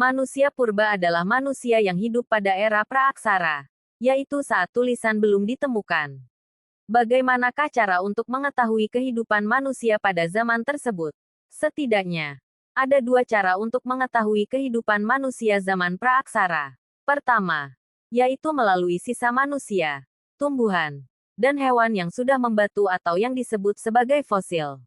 Manusia purba adalah manusia yang hidup pada era praaksara, yaitu saat tulisan belum ditemukan. Bagaimanakah cara untuk mengetahui kehidupan manusia pada zaman tersebut? Setidaknya, ada dua cara untuk mengetahui kehidupan manusia zaman praaksara. Pertama, yaitu melalui sisa manusia, tumbuhan, dan hewan yang sudah membatu atau yang disebut sebagai fosil.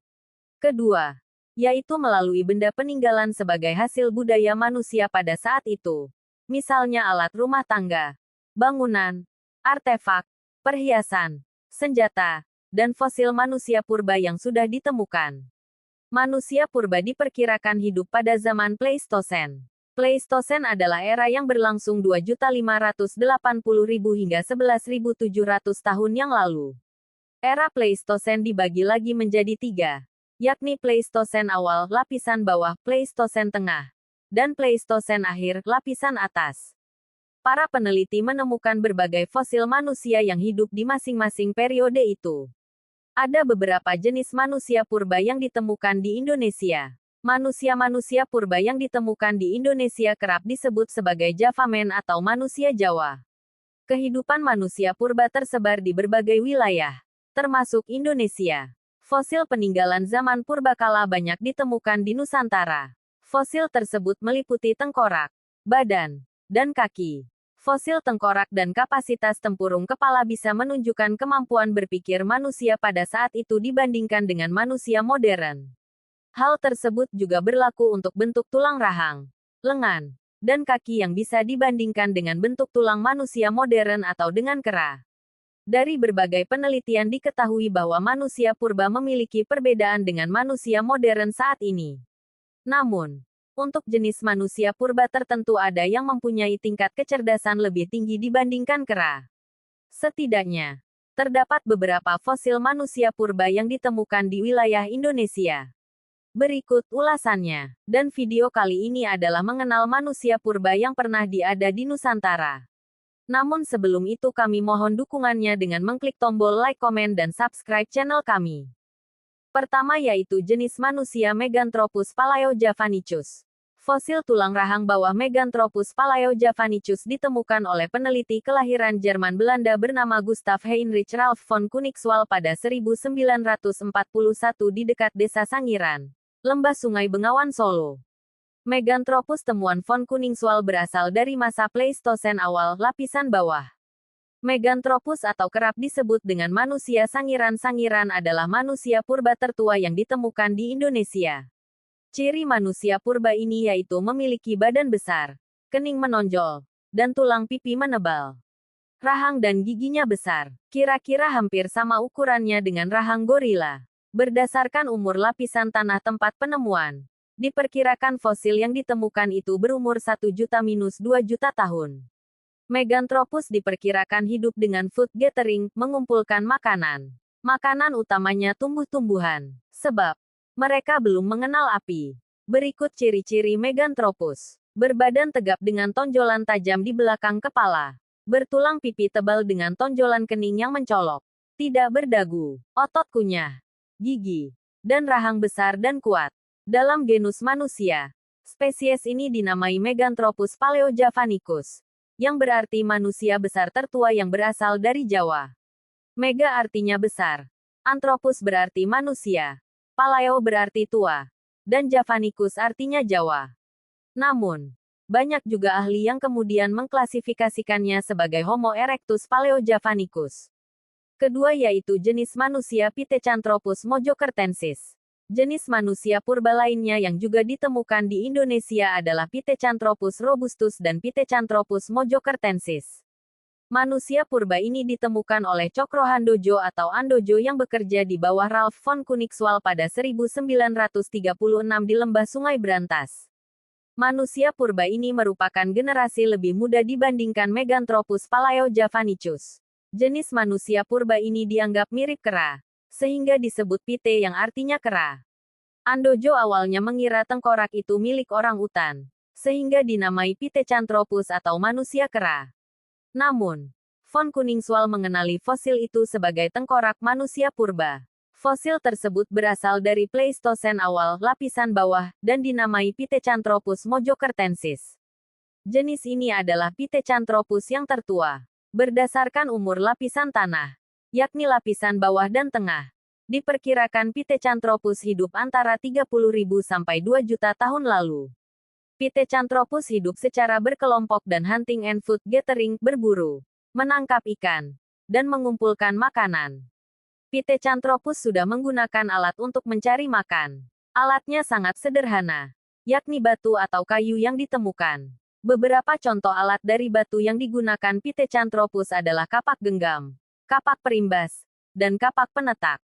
Kedua, yaitu melalui benda peninggalan sebagai hasil budaya manusia pada saat itu. Misalnya alat rumah tangga, bangunan, artefak, perhiasan, senjata, dan fosil manusia purba yang sudah ditemukan. Manusia purba diperkirakan hidup pada zaman Pleistosen. Pleistosen adalah era yang berlangsung 2.580.000 hingga 11.700 tahun yang lalu. Era Pleistosen dibagi lagi menjadi tiga, yakni Pleistosen awal, lapisan bawah, Pleistosen tengah, dan Pleistosen akhir, lapisan atas. Para peneliti menemukan berbagai fosil manusia yang hidup di masing-masing periode itu. Ada beberapa jenis manusia purba yang ditemukan di Indonesia. Manusia-manusia purba yang ditemukan di Indonesia kerap disebut sebagai Javamen atau manusia Jawa. Kehidupan manusia purba tersebar di berbagai wilayah, termasuk Indonesia. Fosil peninggalan zaman purbakala banyak ditemukan di Nusantara. Fosil tersebut meliputi tengkorak, badan, dan kaki. Fosil tengkorak dan kapasitas tempurung kepala bisa menunjukkan kemampuan berpikir manusia pada saat itu dibandingkan dengan manusia modern. Hal tersebut juga berlaku untuk bentuk tulang rahang, lengan, dan kaki yang bisa dibandingkan dengan bentuk tulang manusia modern atau dengan kera. Dari berbagai penelitian diketahui bahwa manusia purba memiliki perbedaan dengan manusia modern saat ini. Namun, untuk jenis manusia purba tertentu ada yang mempunyai tingkat kecerdasan lebih tinggi dibandingkan kera. Setidaknya, terdapat beberapa fosil manusia purba yang ditemukan di wilayah Indonesia. Berikut ulasannya, dan video kali ini adalah mengenal manusia purba yang pernah diada di Nusantara. Namun sebelum itu kami mohon dukungannya dengan mengklik tombol like, komen, dan subscribe channel kami. Pertama yaitu jenis manusia Meganthropus palaeojavanicus. Fosil tulang rahang bawah Meganthropus palaeojavanicus ditemukan oleh peneliti kelahiran Jerman Belanda bernama Gustav Heinrich Ralph von Koenigswald pada 1941 di dekat desa Sangiran, Lembah Sungai Bengawan Solo. Meganthropus temuan von Koenigswald berasal dari masa Pleistosen awal, lapisan bawah. Meganthropus atau kerap disebut dengan manusia Sangiran-Sangiran adalah manusia purba tertua yang ditemukan di Indonesia. Ciri manusia purba ini yaitu memiliki badan besar, kening menonjol, dan tulang pipi menebal. Rahang dan giginya besar, kira-kira hampir sama ukurannya dengan rahang gorila. Berdasarkan umur lapisan tanah tempat penemuan, diperkirakan fosil yang ditemukan itu berumur 1 juta-2 juta tahun. Meganthropus diperkirakan hidup dengan food gathering, mengumpulkan makanan. Makanan utamanya tumbuh-tumbuhan, sebab mereka belum mengenal api. Berikut ciri-ciri Meganthropus. Berbadan tegap dengan tonjolan tajam di belakang kepala. Bertulang pipi tebal dengan tonjolan kening yang mencolok. Tidak berdagu. Otot kunyah, gigi, dan rahang besar dan kuat. Dalam genus manusia, spesies ini dinamai Meganthropus palaeojavanicus, yang berarti manusia besar tertua yang berasal dari Jawa. Mega artinya besar. Anthropus berarti manusia. Paleo berarti tua. Dan Javanicus artinya Jawa. Namun, banyak juga ahli yang kemudian mengklasifikasikannya sebagai Homo erectus palaeojavanicus. Kedua yaitu jenis manusia Pithecanthropus mojokertensis. Jenis manusia purba lainnya yang juga ditemukan di Indonesia adalah Pithecanthropus robustus dan Pithecanthropus mojokertensis. Manusia purba ini ditemukan oleh Cokro Handojo atau Andojo yang bekerja di bawah Ralph von Koenigswald pada 1936 di Lembah Sungai Brantas. Manusia purba ini merupakan generasi lebih muda dibandingkan Meganthropus palaeojavanicus. Jenis manusia purba ini dianggap mirip kera, sehingga disebut Pithe yang artinya kera. Andojo awalnya mengira tengkorak itu milik orang utan, sehingga dinamai Pithecanthropus atau manusia kera. Namun, von Koenigswald mengenali fosil itu sebagai tengkorak manusia purba. Fosil tersebut berasal dari Pleistosen awal, lapisan bawah, dan dinamai Pithecanthropus mojokertensis. Jenis ini adalah Pithecanthropus yang tertua. Berdasarkan umur lapisan tanah, yakni lapisan bawah dan tengah, diperkirakan Pithecanthropus hidup antara 30.000 sampai 2 juta tahun lalu. Pithecanthropus hidup secara berkelompok dan hunting and food gathering, berburu, menangkap ikan, dan mengumpulkan makanan. Pithecanthropus sudah menggunakan alat untuk mencari makan. Alatnya sangat sederhana, yakni batu atau kayu yang ditemukan. Beberapa contoh alat dari batu yang digunakan Pithecanthropus adalah kapak genggam, kapak perimbas, dan kapak penetak.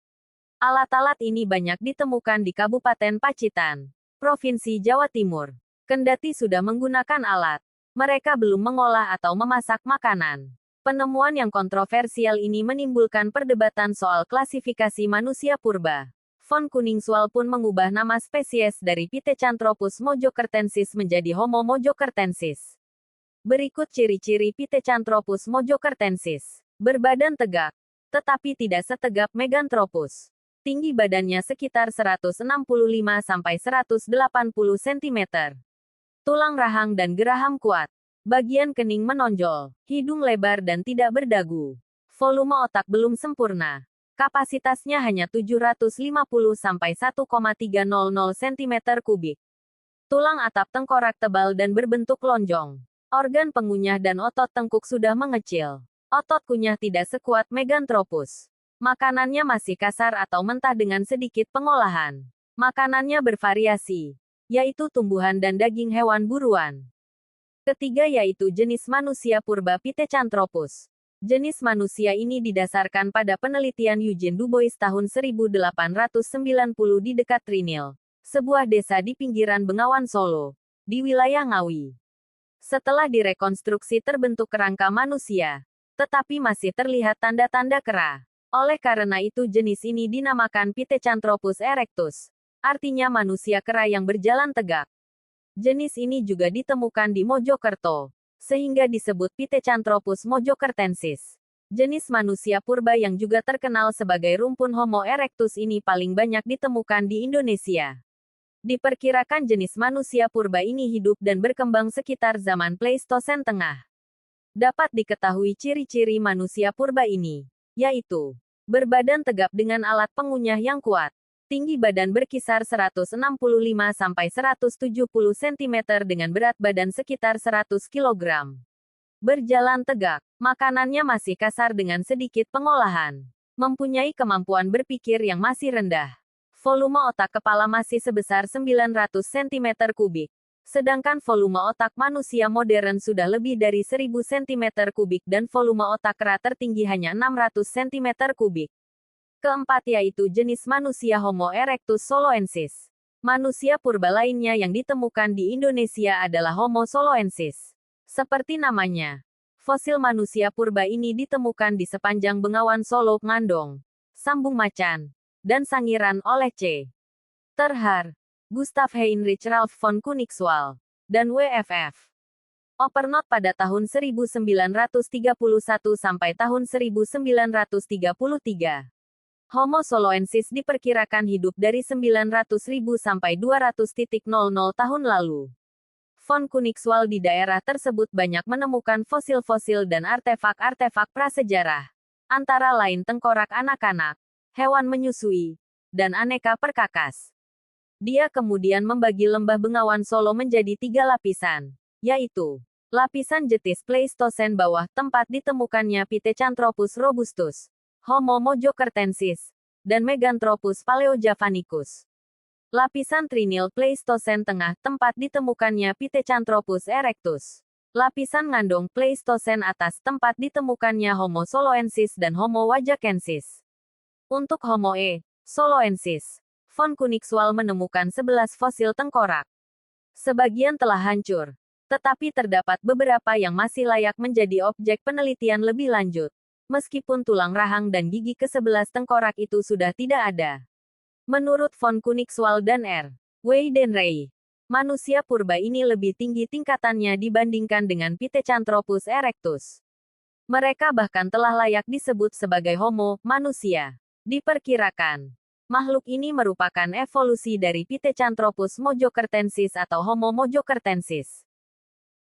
Alat-alat ini banyak ditemukan di Kabupaten Pacitan, Provinsi Jawa Timur. Kendati sudah menggunakan alat, mereka belum mengolah atau memasak makanan. Penemuan yang kontroversial ini menimbulkan perdebatan soal klasifikasi manusia purba. Von Koningswald pun mengubah nama spesies dari Pithecanthropus mojokertensis menjadi Homo mojokertensis. Berikut ciri-ciri Pithecanthropus mojokertensis. Berbadan tegak, tetapi tidak setegap Meganthropus. Tinggi badannya sekitar 165-180 cm. Tulang rahang dan geraham kuat. Bagian kening menonjol, hidung lebar dan tidak berdagu. Volume otak belum sempurna. Kapasitasnya hanya 750-1,300 cm3. Tulang atap tengkorak tebal dan berbentuk lonjong. Organ pengunyah dan otot tengkuk sudah mengecil. Otot kunyah tidak sekuat Meganthropus. Makanannya masih kasar atau mentah dengan sedikit pengolahan. Makanannya bervariasi, yaitu tumbuhan dan daging hewan buruan. Ketiga yaitu jenis manusia purba Pithecanthropus. Jenis manusia ini didasarkan pada penelitian Eugene Dubois tahun 1890 di dekat Trinil, sebuah desa di pinggiran Bengawan Solo, di wilayah Ngawi. Setelah direkonstruksi terbentuk kerangka manusia, tetapi masih terlihat tanda-tanda kera. Oleh karena itu jenis ini dinamakan Pithecanthropus erectus, artinya manusia kera yang berjalan tegak. Jenis ini juga ditemukan di Mojokerto, sehingga disebut Pithecanthropus mojokertensis. Jenis manusia purba yang juga terkenal sebagai rumpun Homo erectus ini paling banyak ditemukan di Indonesia. Diperkirakan jenis manusia purba ini hidup dan berkembang sekitar zaman Pleistosen Tengah. Dapat diketahui ciri-ciri manusia purba ini, yaitu berbadan tegap dengan alat pengunyah yang kuat. Tinggi badan berkisar 165-170 cm dengan berat badan sekitar 100 kg. Berjalan tegak, makanannya masih kasar dengan sedikit pengolahan. Mempunyai kemampuan berpikir yang masih rendah. Volume otak kepala masih sebesar 900 cm3. Sedangkan volume otak manusia modern sudah lebih dari 1000 cm3 dan volume otak kera tertinggi hanya 600 cm3. Keempat yaitu jenis manusia Homo erectus soloensis. Manusia purba lainnya yang ditemukan di Indonesia adalah Homo soloensis. Seperti namanya, fosil manusia purba ini ditemukan di sepanjang Bengawan Solo, Ngandong, Sambung Macan, dan Sangiran oleh C. Terhar, Gustav Heinrich Ralph von Koningswald, dan W.F.F. Oppernot pada tahun 1931 sampai tahun 1933. Homo soloensis diperkirakan hidup dari 900.000 sampai 200.00 tahun lalu. Von Koningswald di daerah tersebut banyak menemukan fosil-fosil dan artefak-artefak prasejarah, antara lain tengkorak anak-anak, hewan menyusui, dan aneka perkakas. Dia kemudian membagi lembah Bengawan Solo menjadi 3 lapisan, yaitu lapisan Jetis Pleistosen bawah tempat ditemukannya Pithecanthropus robustus, Homo mojokertensis, dan Meganthropus paleojavanicus. Lapisan Trinil Pleistosen tengah tempat ditemukannya Pithecanthropus erectus. Lapisan Ngandong Pleistosen atas tempat ditemukannya Homo soloensis dan Homo wajakensis. Untuk Homo soloensis, von Koningswald menemukan 11 fosil tengkorak. Sebagian telah hancur, tetapi terdapat beberapa yang masih layak menjadi objek penelitian lebih lanjut. Meskipun tulang rahang dan gigi ke-11 tengkorak itu sudah tidak ada. Menurut von Koningswald dan R. Weidenreich, manusia purba ini lebih tinggi tingkatannya dibandingkan dengan Pithecanthropus erectus. Mereka bahkan telah layak disebut sebagai Homo manusia. Diperkirakan, makhluk ini merupakan evolusi dari Pithecanthropus mojokertensis atau Homo mojokertensis.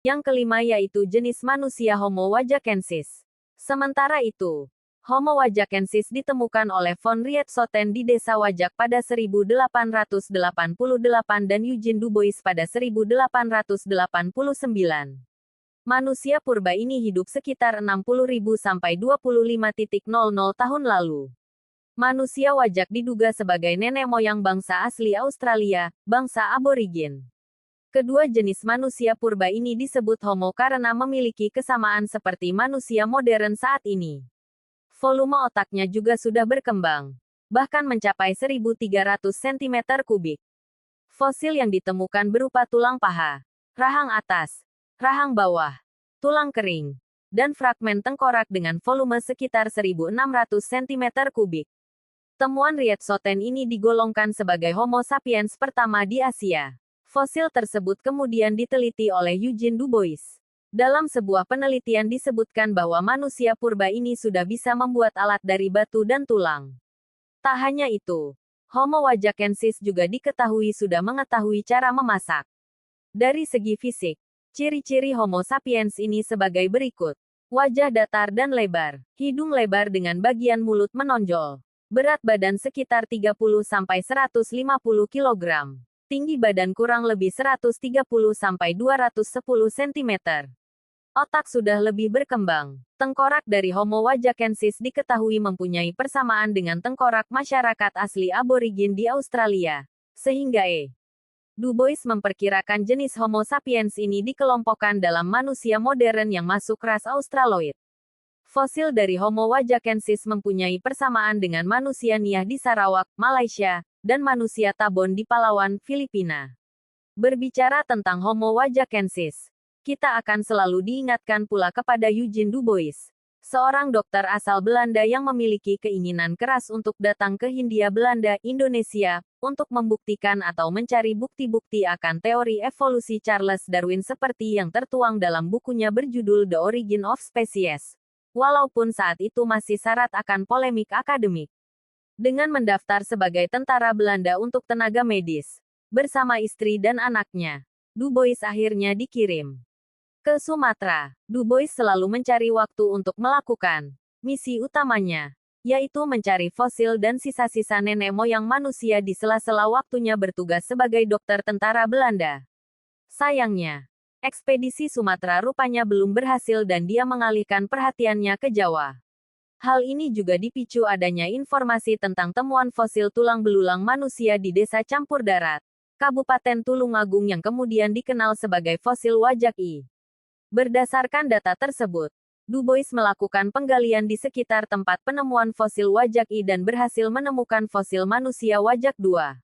Yang kelima yaitu jenis manusia Homo wajakensis. Sementara itu, Homo wajakensis ditemukan oleh von Rietzoten di desa Wajak pada 1888 dan Eugene Dubois pada 1889. Manusia purba ini hidup sekitar 60.000 sampai 25.00 tahun lalu. Manusia Wajak diduga sebagai nenek moyang bangsa asli Australia, bangsa aborigin. Kedua jenis manusia purba ini disebut Homo karena memiliki kesamaan seperti manusia modern saat ini. Volume otaknya juga sudah berkembang, bahkan mencapai 1.300 cm3. Fosil yang ditemukan berupa tulang paha, rahang atas, rahang bawah, tulang kering, dan fragmen tengkorak dengan volume sekitar 1.600 cm3. Temuan Rietzoten ini digolongkan sebagai Homo sapiens pertama di Asia. Fosil tersebut kemudian diteliti oleh Eugene Dubois. Dalam sebuah penelitian disebutkan bahwa manusia purba ini sudah bisa membuat alat dari batu dan tulang. Tak hanya itu, Homo wajakensis juga diketahui sudah mengetahui cara memasak. Dari segi fisik, ciri-ciri Homo sapiens ini sebagai berikut. Wajah datar dan lebar, hidung lebar dengan bagian mulut menonjol. Berat badan sekitar 30-150 kg. Tinggi badan kurang lebih 130-210 cm. Otak sudah lebih berkembang. Tengkorak dari Homo wajakensis diketahui mempunyai persamaan dengan tengkorak masyarakat asli aborigin di Australia. Sehingga Dubois memperkirakan jenis Homo sapiens ini dikelompokkan dalam manusia modern yang masuk ras Australoid. Fosil dari Homo wajakensis mempunyai persamaan dengan manusia Niah di Sarawak, Malaysia, dan manusia Tabon di Palawan, Filipina. Berbicara tentang Homo wajakensis, kita akan selalu diingatkan pula kepada Eugene Dubois, seorang dokter asal Belanda yang memiliki keinginan keras untuk datang ke Hindia Belanda, Indonesia, untuk membuktikan atau mencari bukti-bukti akan teori evolusi Charles Darwin seperti yang tertuang dalam bukunya berjudul The Origin of Species. Walaupun saat itu masih syarat akan polemik akademik. Dengan mendaftar sebagai tentara Belanda untuk tenaga medis, bersama istri dan anaknya, Dubois akhirnya dikirim ke Sumatera. Dubois selalu mencari waktu untuk melakukan misi utamanya, yaitu mencari fosil dan sisa-sisa nenek moyang manusia di sela-sela waktunya bertugas sebagai dokter tentara Belanda. Sayangnya, ekspedisi Sumatera rupanya belum berhasil dan dia mengalihkan perhatiannya ke Jawa. Hal ini juga dipicu adanya informasi tentang temuan fosil tulang belulang manusia di Desa Campur Darat, Kabupaten Tulungagung yang kemudian dikenal sebagai fosil Wajak I. Berdasarkan data tersebut, Dubois melakukan penggalian di sekitar tempat penemuan fosil Wajak I dan berhasil menemukan fosil manusia Wajak II.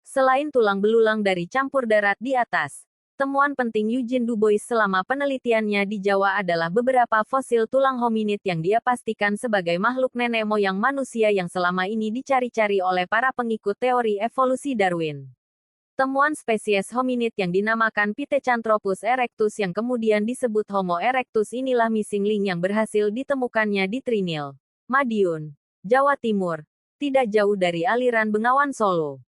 Selain tulang belulang dari Campur Darat di atas, temuan penting Eugene Dubois selama penelitiannya di Jawa adalah beberapa fosil tulang hominid yang dia pastikan sebagai makhluk nenek moyang manusia yang selama ini dicari-cari oleh para pengikut teori evolusi Darwin. Temuan spesies hominid yang dinamakan Pithecanthropus erectus yang kemudian disebut Homo erectus inilah missing link yang berhasil ditemukannya di Trinil, Madiun, Jawa Timur, tidak jauh dari aliran Bengawan Solo.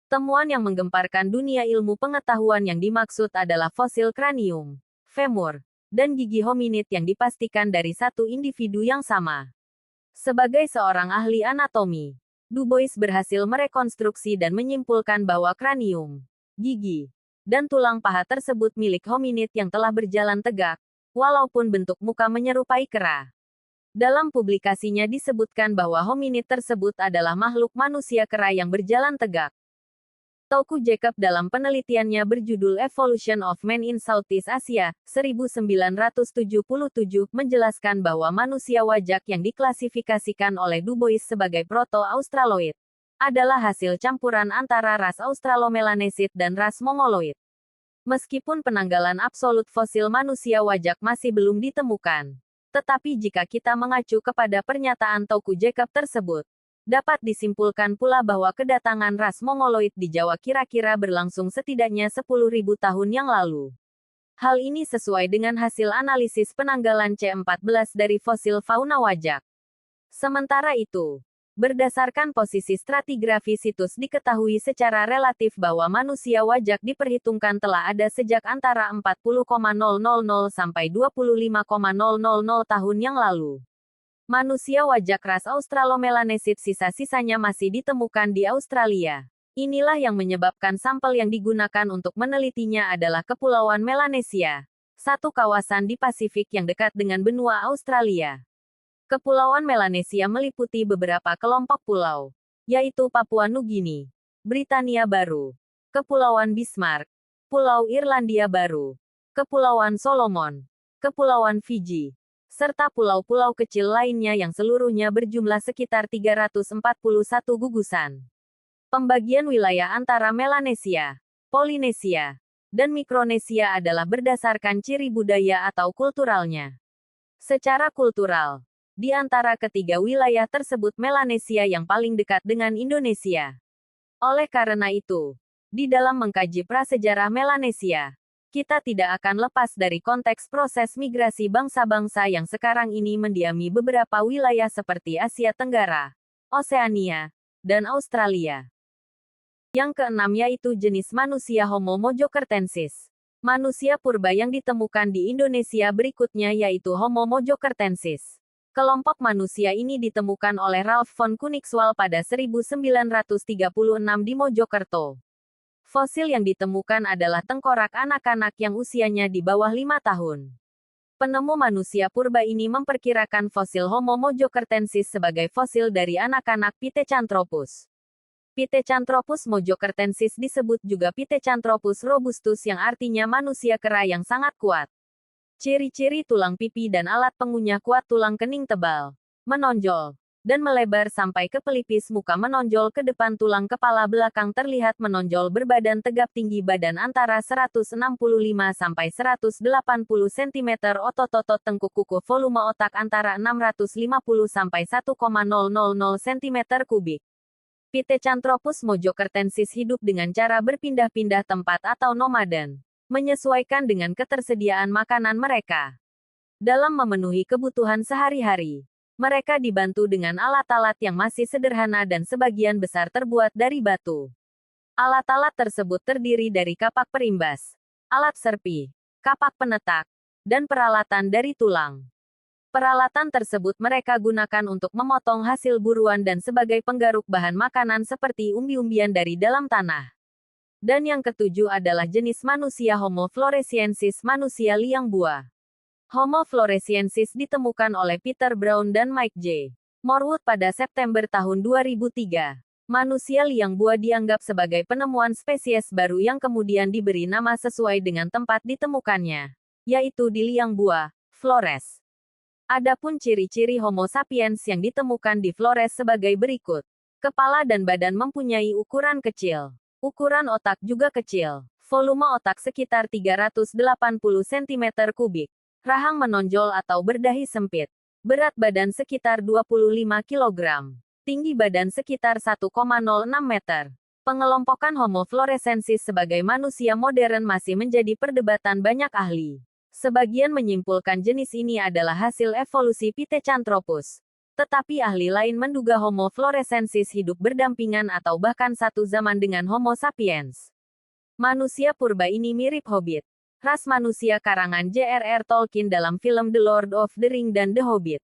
Temuan yang menggemparkan dunia ilmu pengetahuan yang dimaksud adalah fosil kranium, femur, dan gigi hominid yang dipastikan dari satu individu yang sama. Sebagai seorang ahli anatomi, Dubois berhasil merekonstruksi dan menyimpulkan bahwa kranium, gigi, dan tulang paha tersebut milik hominid yang telah berjalan tegak, walaupun bentuk muka menyerupai kera. Dalam publikasinya disebutkan bahwa hominid tersebut adalah makhluk manusia kera yang berjalan tegak. Tauku Jacob dalam penelitiannya berjudul Evolution of Man in Southeast Asia, 1977, menjelaskan bahwa manusia Wajak yang diklasifikasikan oleh Dubois sebagai Proto-Australoid adalah hasil campuran antara ras Australomelanesid dan ras Mongoloid. Meskipun penanggalan absolut fosil manusia Wajak masih belum ditemukan, tetapi jika kita mengacu kepada pernyataan Tauku Jacob tersebut, dapat disimpulkan pula bahwa kedatangan ras Mongoloid di Jawa kira-kira berlangsung setidaknya 10.000 tahun yang lalu. Hal ini sesuai dengan hasil analisis penanggalan C14 dari fosil fauna Wajak. Sementara itu, Berdasarkan posisi stratigrafi situs diketahui secara relatif bahwa manusia wajak diperhitungkan telah ada sejak antara 40,000 sampai 25,000 tahun yang lalu. Manusia wajak ras Australomelanesid sisa-sisanya masih ditemukan di Australia. Inilah yang menyebabkan sampel yang digunakan untuk menelitinya adalah Kepulauan Melanesia, satu kawasan di Pasifik yang dekat dengan benua Australia. Kepulauan Melanesia meliputi beberapa kelompok pulau, yaitu Papua Nugini, Britania Baru, Kepulauan Bismarck, Pulau Irlandia Baru, Kepulauan Solomon, Kepulauan Fiji, serta pulau-pulau kecil lainnya yang seluruhnya berjumlah sekitar 341 gugusan. Pembagian wilayah antara Melanesia, Polinesia, dan Mikronesia adalah berdasarkan ciri budaya atau kulturalnya. Secara kultural, di antara ketiga wilayah tersebut Melanesia yang paling dekat dengan Indonesia. Oleh karena itu, di dalam mengkaji prasejarah Melanesia, kita tidak akan lepas dari konteks proses migrasi bangsa-bangsa yang sekarang ini mendiami beberapa wilayah seperti Asia Tenggara, Oseania, dan Australia. Yang keenam yaitu jenis manusia Homo mojokertensis. Manusia purba yang ditemukan di Indonesia berikutnya yaitu Homo mojokertensis. Kelompok manusia ini ditemukan oleh Ralph von Koenigswald pada 1936 di Mojokerto. Fosil yang ditemukan adalah tengkorak anak-anak yang usianya di bawah 5 tahun. Penemu manusia purba ini memperkirakan fosil Homo mojokertensis sebagai fosil dari anak-anak Pithecanthropus. Pithecanthropus mojokertensis disebut juga Pithecanthropus robustus yang artinya manusia kera yang sangat kuat. Ciri-ciri tulang pipi dan alat pengunyah kuat, tulang kening tebal, menonjol, dan melebar sampai ke pelipis muka, menonjol ke depan, tulang kepala belakang terlihat menonjol, berbadan tegap, tinggi badan antara 165 sampai 180 cm, otot-otot tengkuk kuku, volume otak antara 650 sampai 1,000 cm3. Pithecanthropus mojokertensis hidup dengan cara berpindah-pindah tempat atau nomaden, menyesuaikan dengan ketersediaan makanan mereka. Dalam memenuhi kebutuhan sehari-hari, mereka dibantu dengan alat-alat yang masih sederhana dan sebagian besar terbuat dari batu. Alat-alat tersebut terdiri dari kapak perimbas, alat serpi, kapak penetak, dan peralatan dari tulang. Peralatan tersebut mereka gunakan untuk memotong hasil buruan dan sebagai penggaruk bahan makanan seperti umbi-umbian dari dalam tanah. Dan yang ketujuh adalah jenis manusia Homo floresiensis, manusia liang buah. Homo floresiensis ditemukan oleh Peter Brown dan Mike J. Morwood pada September tahun 2003. Manusia liang buah dianggap sebagai penemuan spesies baru yang kemudian diberi nama sesuai dengan tempat ditemukannya, yaitu di liang buah, Flores. Adapun ciri-ciri Homo sapiens yang ditemukan di Flores sebagai berikut. Kepala dan badan mempunyai ukuran kecil. Ukuran otak juga kecil. Volume otak sekitar 380 cm3. Rahang menonjol atau berdahi sempit. Berat badan sekitar 25 kg. Tinggi badan sekitar 1,06 meter. Pengelompokan Homo floresiensis sebagai manusia modern masih menjadi perdebatan banyak ahli. Sebagian menyimpulkan jenis ini adalah hasil evolusi Pithecanthropus. Tetapi ahli lain menduga Homo floresiensis hidup berdampingan atau bahkan satu zaman dengan Homo sapiens. Manusia purba ini mirip Hobbit, ras manusia karangan J.R.R. Tolkien dalam film The Lord of the Rings dan The Hobbit.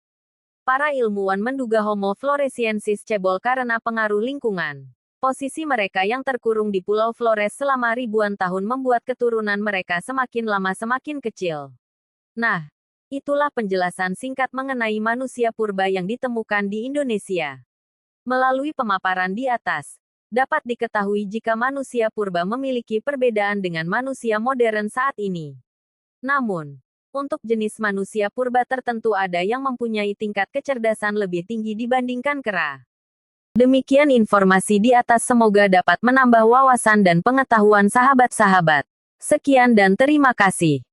Para ilmuwan menduga Homo floresiensis cebol karena pengaruh lingkungan. Posisi mereka yang terkurung di Pulau Flores selama ribuan tahun membuat keturunan mereka semakin lama semakin kecil. Nah, itulah penjelasan singkat mengenai manusia purba yang ditemukan di Indonesia. Melalui pemaparan di atas, dapat diketahui jika manusia purba memiliki perbedaan dengan manusia modern saat ini. Namun, untuk jenis manusia purba tertentu ada yang mempunyai tingkat kecerdasan lebih tinggi dibandingkan kera. Demikian informasi di atas, semoga dapat menambah wawasan dan pengetahuan sahabat-sahabat. Sekian dan terima kasih.